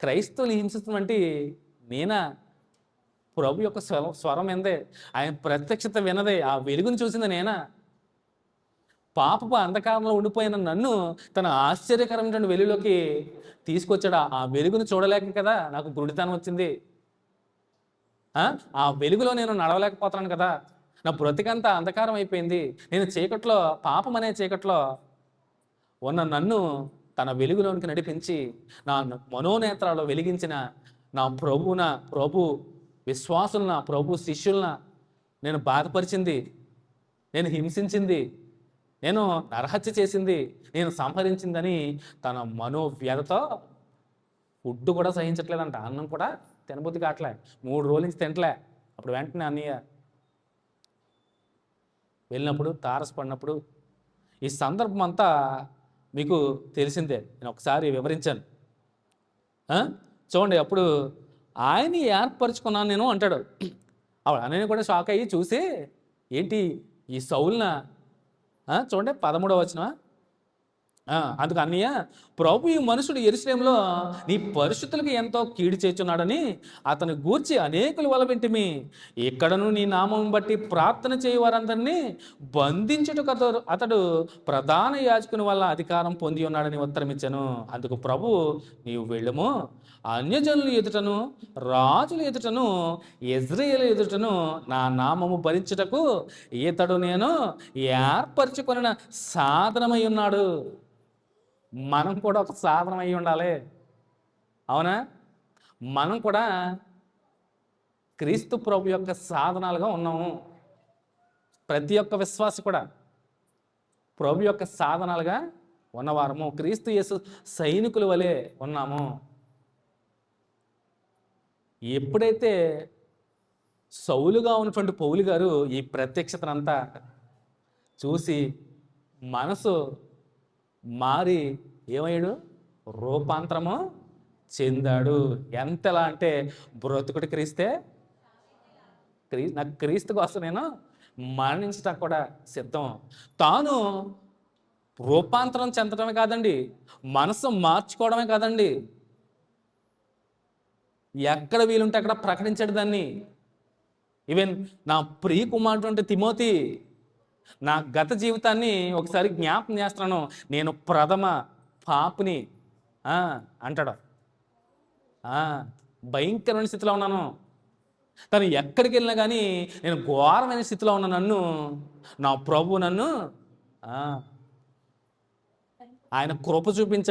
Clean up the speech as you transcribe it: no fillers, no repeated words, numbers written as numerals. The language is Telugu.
క్రైస్తవుని హింసిస్తున్నటువంటి నేనా? ప్రభు యొక్క స్వరం ఎందే, ఆయన ప్రత్యక్షత వినదే, ఆ వెలుగును చూసింది నేనా? పాపపు అంధకారంలో ఉండిపోయిన నన్ను తన ఆశ్చర్యకరమైనటువంటి వెలుగులోకి తీసుకొచ్చాడు. ఆ వెలుగును చూడలేక కదా నాకు గుడితనం వచ్చింది. ఆ వెలుగులో నేను నడవలేకపోతున్నాను కదా, నా బ్రతికంతా అంధకారం అయిపోయింది. నేను చీకట్లో, పాపం అనే చీకట్లో ఉన్న నన్ను తన వెలుగులోనికి నడిపించి నా మనోనేత్రాలు వెలిగించిన నా ప్రభు విశ్వాసులన, ప్రభు శిష్యులన నేను బాధపరిచింది, నేను హింసించింది, నేను నరహత్య చేసింది, నేను సంహరించిందని తన మనోవ్యధతో ఫుడ్ కూడా సహించట్లేదంట. అన్నం కూడా తినబుద్ధి కావట్లే, 3 రోజుల నుంచి తినట్లే. అప్పుడు వెంటనే అన్నయ్య వెళ్ళినప్పుడు, తారసపడినప్పుడు, ఈ సందర్భం అంతా మీకు తెలిసిందే, నేను ఒకసారి వివరించాను. చూడండి, అప్పుడు ఆయన్ని ఏర్పరచుకున్నాను నేను అంటాడు. అప్పుడు అన్నయ్య కూడా షాక్ అయ్యి చూసి, ఏంటి ఈ సౌలున, చూడండి 13వ వచనం. అందుకు అన్నయ్య, ప్రభు ఈ మనుషుడు యెరూషలేములో నీ పరిశుద్ధులకు ఎంతో కీడు చేస్తున్నాడని అతని గూర్చి అనేకులు వలవింటిమి. ఇక్కడను నీ నామం బట్టి ప్రార్థన చేయవారందరినీ బంధించుటకు అతడు ప్రధాన యాజకుని వల్ల అధికారం పొంది ఉన్నాడని ఉత్తరమిచ్చాను. అందుకు ప్రభు, నీవు వెళ్ళము, అన్యజనుల ఎదుటను, రాజుల ఎదుటను, ఇజ్రాయేలు ఎదుటను నా నామము భరించుటకు ఇతడు నేను ఏర్పరచుకొనిన సాధనమై ఉన్నాడు. మనం కూడా ఒక సాధనం అయి ఉండాలి, అవునా? మనం కూడా క్రీస్తు ప్రభు యొక్క సాధనాలుగా ఉన్నాము. ప్రతి ఒక్క విశ్వాసి కూడా ప్రభు యొక్క సాధనాలుగా ఉన్నవారము, క్రీస్తు యేసు సైనికుల వలె ఉన్నాము. ఎప్పుడైతే సౌలుగా ఉన్నటువంటి పౌలు గారు ఈ ప్రత్యక్షతనంతా చూసి మనసు మారి ఏమయ్యాడు? రూపాంతరము చెందాడు. ఎంతలా అంటే, బ్రతుకుడు క్రీస్తే, నాకు క్రీస్తు కోసం నేను మరణించడానికి కూడా సిద్ధం. తాను రూపాంతరం చెందడమే కాదండి, మనసు మార్చుకోవడమే కాదండి, ఎక్కడ వీలుంటే అక్కడ ప్రకటించాడు దాన్ని. ఈవెన్ నా ప్రియ కుమారుడు తిమోతి, నా గత జీవితాన్ని ఒకసారి జ్ఞాపకం చేస్తున్నాను, నేను ప్రథమ పాపిని అంటాడు. భయంకరమైన స్థితిలో ఉన్నాను, తను ఎక్కడికి వెళ్ళినా కానీ నేను ఘోరమైన స్థితిలో ఉన్న నన్ను నా ప్రభు నన్ను ఆయన కృప చూపించాడు.